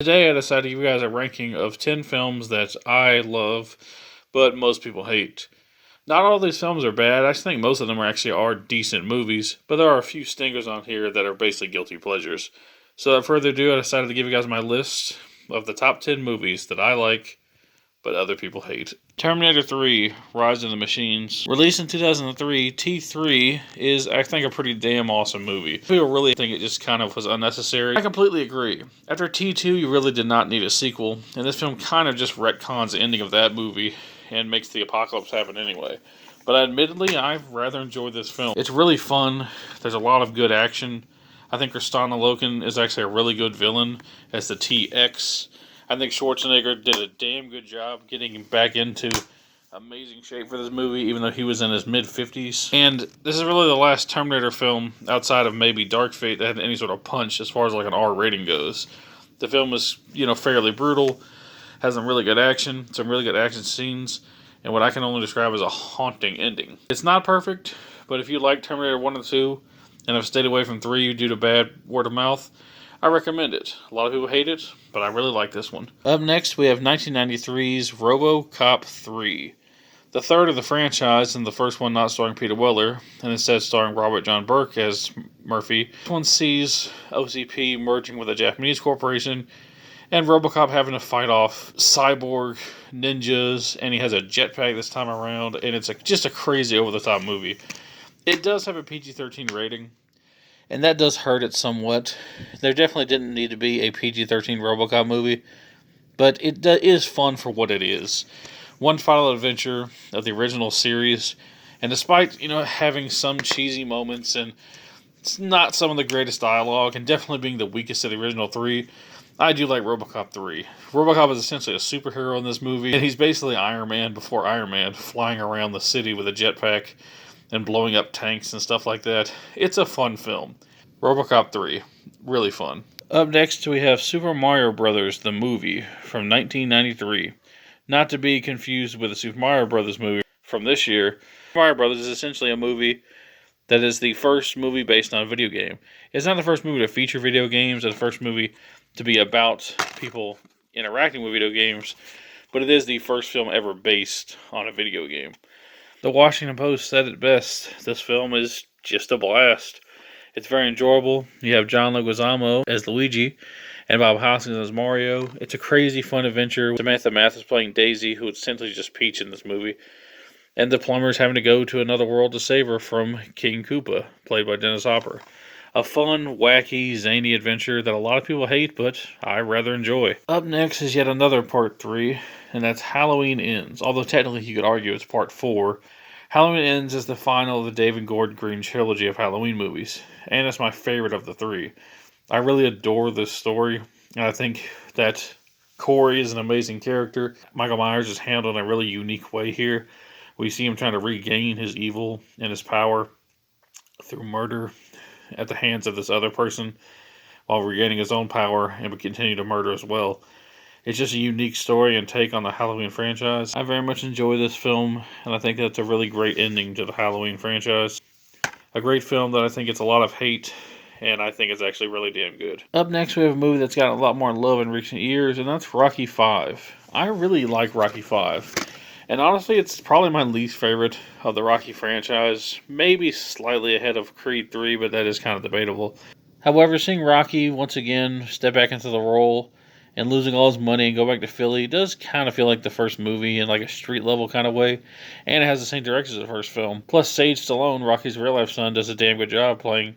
Today I decided to give you guys a ranking of 10 films that I love, but most people hate. Not all these films are bad. I think most of them are decent movies, but there are a few stingers on here that are basically guilty pleasures. So without further ado, I decided to give you guys my list of the top 10 movies that I like, but other people hate. Terminator 3, Rise of the Machines. Released in 2003, T3 is, I think, a pretty damn awesome movie. People really think it just kind of was unnecessary. I completely agree. After T2, you really did not need a sequel, and this film kind of just retcons the ending of that movie and makes the apocalypse happen anyway. But admittedly, I've rather enjoyed this film. It's really fun. There's a lot of good action. I think Kristanna Loken is actually a really good villain as the TX. I think Schwarzenegger did a damn good job getting him back into amazing shape for this movie, even though he was in his mid-50s. And this is really the last Terminator film, outside of maybe Dark Fate, that had any sort of punch as far as like an R rating goes. The film is, fairly brutal, has some really good action, some really good action scenes, and what I can only describe as a haunting ending. It's not perfect, but if you like Terminator 1 and 2, and have stayed away from 3 due to bad word of mouth, I recommend it. A lot of people hate it, but I really like this one. Up next, we have 1993's RoboCop 3. The third of the franchise, and the first one not starring Peter Weller, and instead starring Robert John Burke as Murphy. This one sees OCP merging with a Japanese corporation, and RoboCop having to fight off cyborg ninjas, and he has a jetpack this time around, and it's just a crazy over-the-top movie. It does have a PG-13 rating, and that does hurt it somewhat. There definitely didn't need to be a PG-13 RoboCop movie, but it is fun for what it is. One final adventure of the original series, and despite, having some cheesy moments and it's not some of the greatest dialogue, and definitely being the weakest of the original three, I do like RoboCop 3. RoboCop is essentially a superhero in this movie, and he's basically Iron Man before Iron Man, flying around the city with a jetpack and blowing up tanks and stuff like that. It's a fun film. RoboCop 3. Really fun. Up next, we have Super Mario Bros. The movie from 1993. Not to be confused with the Super Mario Bros. Movie from this year. Super Mario Bros. Is essentially a movie that is the first movie based on a video game. It's not the first movie to feature video games, or the first movie to be about people interacting with video games, but it is the first film ever based on a video game. The Washington Post said it best. This film is just a blast. It's very enjoyable. You have John Leguizamo as Luigi and Bob Hoskins as Mario. It's a crazy fun adventure. Samantha Mathis playing Daisy, who is essentially just Peach in this movie. And the plumber's having to go to another world to save her from King Koopa, played by Dennis Hopper. A fun, wacky, zany adventure that a lot of people hate, but I rather enjoy. Up next is yet another Part 3, and that's Halloween Ends. Although technically you could argue it's Part 4. Halloween Ends is the final of the David Gordon Green trilogy of Halloween movies, and it's my favorite of the three. I really adore this story, and I think that Corey is an amazing character. Michael Myers is handled in a really unique way here. We see him trying to regain his evil and his power through murder at the hands of this other person, while regaining his own power and would continue to murder as well. It's just a unique story and take on the Halloween franchise. I very much enjoy this film, and I think that's a really great ending to the Halloween franchise. A great film that I think gets a lot of hate, and I think it's actually really damn good. Up next, we have a movie that's gotten a lot more love in recent years, and that's Rocky V. I really like Rocky V. And honestly, it's probably my least favorite of the Rocky franchise. Maybe slightly ahead of Creed 3, but that is kind of debatable. However, seeing Rocky once again step back into the role and losing all his money and go back to Philly does kind of feel like the first movie in like a street level kind of way. And it has the same director as the first film. Plus, Sage Stallone, Rocky's real life son, does a damn good job playing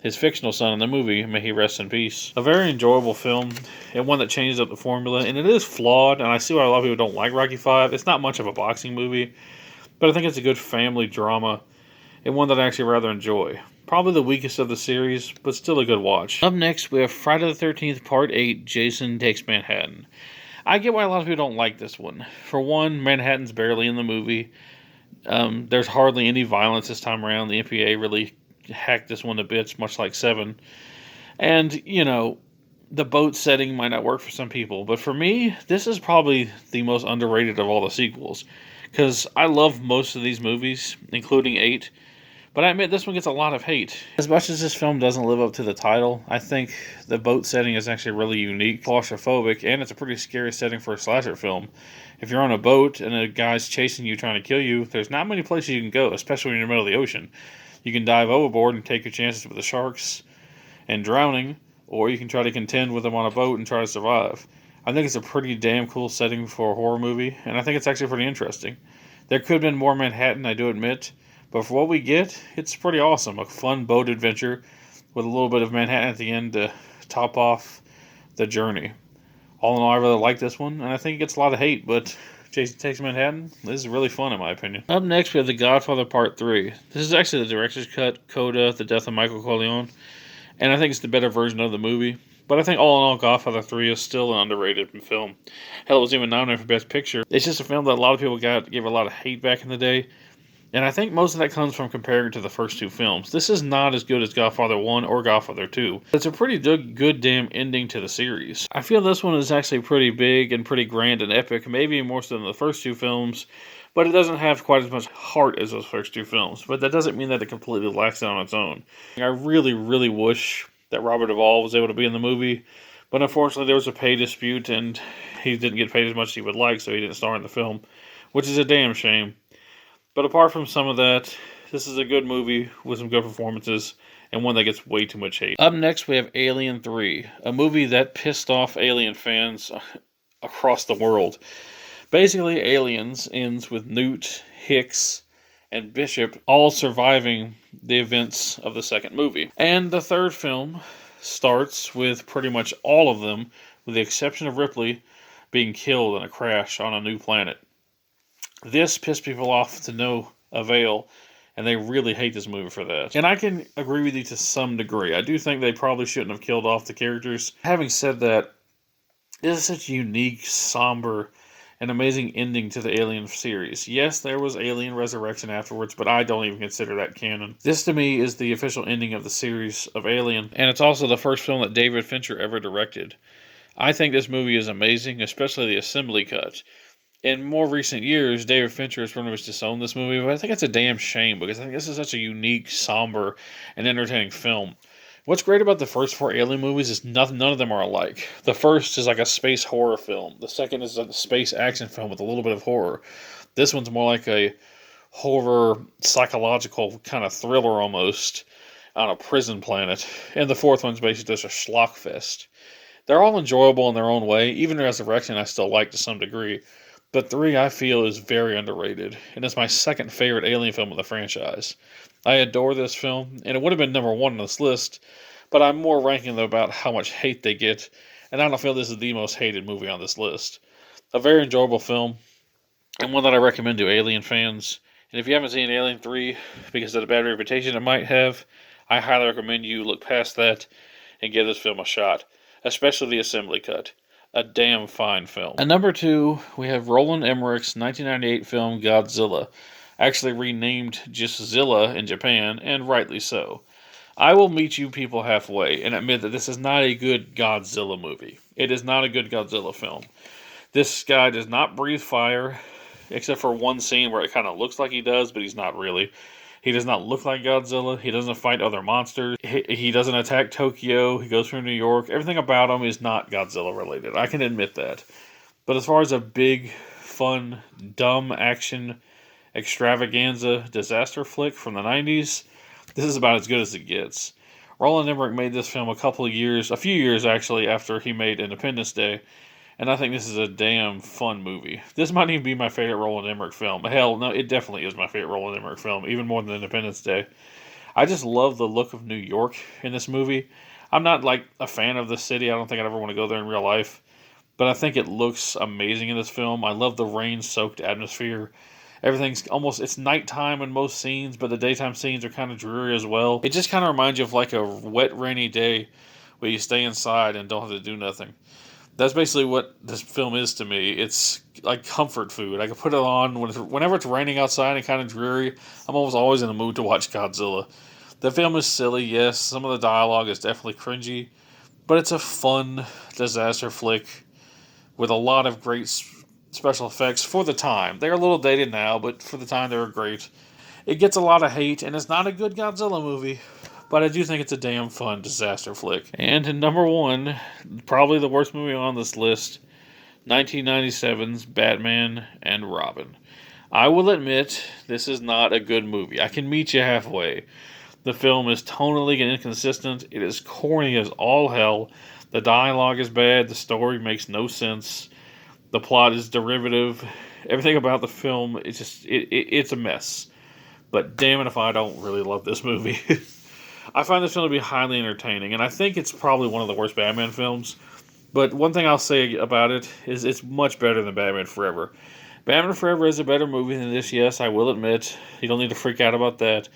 his fictional son in the movie. May he rest in peace. A very enjoyable film, and one that changes up the formula, and it is flawed, and I see why a lot of people don't like Rocky V. It's not much of a boxing movie, but I think it's a good family drama, and one that I actually rather enjoy. Probably the weakest of the series, but still a good watch. Up next, we have Friday the 13th, Part 8, Jason Takes Manhattan. I get why a lot of people don't like this one. For one, Manhattan's barely in the movie. There's hardly any violence this time around. The MPA really hacked this one to bits, much like 7. And, the boat setting might not work for some people, but for me, this is probably the most underrated of all the sequels. Because I love most of these movies, including 8, But I admit this one gets a lot of hate. As much as this film doesn't live up to the title, I think the boat setting is actually really unique, claustrophobic, and it's a pretty scary setting for a slasher film. If you're on a boat and a guy's chasing you trying to kill you, there's not many places you can go, especially when you're in the middle of the ocean. You can dive overboard and take your chances with the sharks and drowning, or you can try to contend with them on a boat and try to survive. I think it's a pretty damn cool setting for a horror movie, and I think it's actually pretty interesting. There could have been more Manhattan, I do admit, but for what we get, it's pretty awesome. A fun boat adventure with a little bit of Manhattan at the end to top off the journey. All in all, I really like this one, and I think it gets a lot of hate, but Jason Takes Manhattan, this is really fun in my opinion. Up next, we have The Godfather Part 3. This is actually the director's cut, Coda, The Death of Michael Corleone, and I think it's the better version of the movie. But I think all in all, Godfather 3 is still an underrated film. Hell, it was even nominated for Best Picture. It's just a film that a lot of people gave a lot of hate back in the day. And I think most of that comes from comparing it to the first two films. This is not as good as Godfather 1 or Godfather 2. It's a pretty good damn ending to the series. I feel this one is actually pretty big and pretty grand and epic, maybe more so than the first two films, but it doesn't have quite as much heart as those first two films. But that doesn't mean that it completely lacks it on its own. I really, really wish that Robert Duvall was able to be in the movie, but unfortunately there was a pay dispute and he didn't get paid as much as he would like, so he didn't star in the film, which is a damn shame. But apart from some of that, this is a good movie with some good performances and one that gets way too much hate. Up next, we have Alien 3, a movie that pissed off Alien fans across the world. Basically, Aliens ends with Newt, Hicks, and Bishop all surviving the events of the second movie. And the third film starts with pretty much all of them, with the exception of Ripley, being killed in a crash on a new planet. This pissed people off to no avail, and they really hate this movie for that. And I can agree with you to some degree. I do think they probably shouldn't have killed off the characters. Having said that, this is such a unique, somber, and amazing ending to the Alien series. Yes, there was Alien Resurrection afterwards, but I don't even consider that canon. This, to me, is the official ending of the series of Alien, and it's also the first film that David Fincher ever directed. I think this movie is amazing, especially the assembly cut. In more recent years, David Fincher has pretty much disowned this movie, but I think it's a damn shame because I think this is such a unique, somber, and entertaining film. What's great about the first four Alien movies is none of them are alike. The first is like a space horror film. The second is a space action film with a little bit of horror. This one's more like a horror, psychological kind of thriller almost on a prison planet. And the fourth one's basically just a schlock fest. They're all enjoyable in their own way. Even Resurrection I still like to some degree. But 3, I feel, is very underrated, and it's my second favorite Alien film of the franchise. I adore this film, and it would have been number 1 on this list, but I'm more ranking them about how much hate they get, and I don't feel this is the most hated movie on this list. A very enjoyable film, and one that I recommend to Alien fans. And if you haven't seen Alien 3, because of the bad reputation it might have, I highly recommend you look past that and give this film a shot, especially the assembly cut. A damn fine film. At number 2, we have Roland Emmerich's 1998 film Godzilla, actually renamed just Zilla in Japan, and rightly so. I will meet you people halfway and admit that this is not a good Godzilla movie. It is not a good Godzilla film. This guy does not breathe fire, except for one scene where it kind of looks like he does, but he's not really. He does not look like Godzilla. He doesn't fight other monsters. He doesn't attack Tokyo. He goes through New York. Everything about him is not Godzilla related. I can admit that. But as far as a big, fun, dumb action extravaganza disaster flick from the 90s, this is about as good as it gets. Roland Emmerich made this film a few years actually, after he made Independence Day. And I think this is a damn fun movie. This might even be my favorite Roland Emmerich film. Hell, no, it definitely is my favorite Roland Emmerich film, even more than Independence Day. I just love the look of New York in this movie. I'm not, like, a fan of the city. I don't think I'd ever want to go there in real life. But I think it looks amazing in this film. I love the rain-soaked atmosphere. It's nighttime in most scenes, but the daytime scenes are kind of dreary as well. It just kind of reminds you of, like, a wet, rainy day where you stay inside and don't have to do nothing. That's basically what this film is to me. It's like comfort food. I can put it on whenever it's raining outside and kind of dreary. I'm almost always in the mood to watch Godzilla. The film is silly, yes. Some of the dialogue is definitely cringy. But it's a fun disaster flick with a lot of great special effects for the time. They're a little dated now, but for the time they were great. It gets a lot of hate, and it's not a good Godzilla movie, but I do think it's a damn fun disaster flick. And in number one, probably the worst movie on this list, 1997's Batman and Robin. I will admit, this is not a good movie. I can meet you halfway. The film is tonally inconsistent. It is corny as all hell. The dialogue is bad. The story makes no sense. The plot is derivative. Everything about the film is it's a mess. But damn it if I don't really love this movie. I find this film to be highly entertaining, and I think it's probably one of the worst Batman films. But one thing I'll say about it is it's much better than Batman Forever. Batman Forever is a better movie than this, yes, I will admit. You don't need to freak out about that.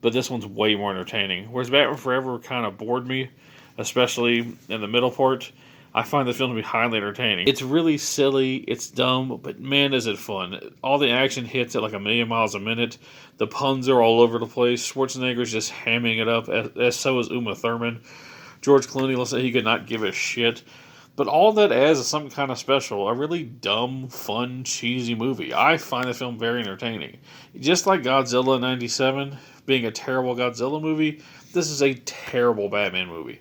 But this one's way more entertaining. Whereas Batman Forever kind of bored me, especially in the middle part. I find the film to be highly entertaining. It's really silly, it's dumb, but man is it fun. All the action hits at like 1,000,000 miles a minute. The puns are all over the place. Schwarzenegger's just hamming it up, as so is Uma Thurman. George Clooney looks like he could not give a shit. But all that adds is something kind of special. A really dumb, fun, cheesy movie. I find the film very entertaining. Just like Godzilla 97 being a terrible Godzilla movie, this is a terrible Batman movie.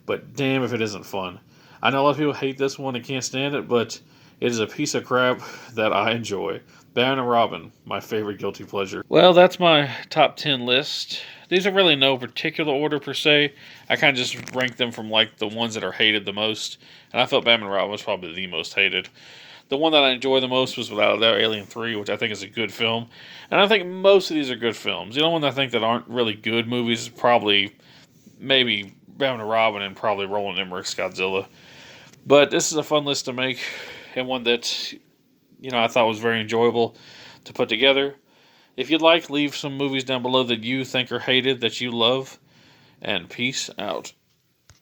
But damn if it isn't fun. I know a lot of people hate this one and can't stand it, but it is a piece of crap that I enjoy. Batman and Robin, my favorite guilty pleasure. Well, that's my top 10 list. These are really no particular order per se. I kind of just rank them from like the ones that are hated the most. And I felt Batman and Robin was probably the most hated. The one that I enjoy the most was without a doubt Alien 3, which I think is a good film. And I think most of these are good films. The only one I think that aren't really good movies is probably maybe Batman and Robin and probably Roland Emmerich's Godzilla. But this is a fun list to make, and one that, I thought was very enjoyable to put together. If you'd like, leave some movies down below that you think are hated, that you love, and peace out.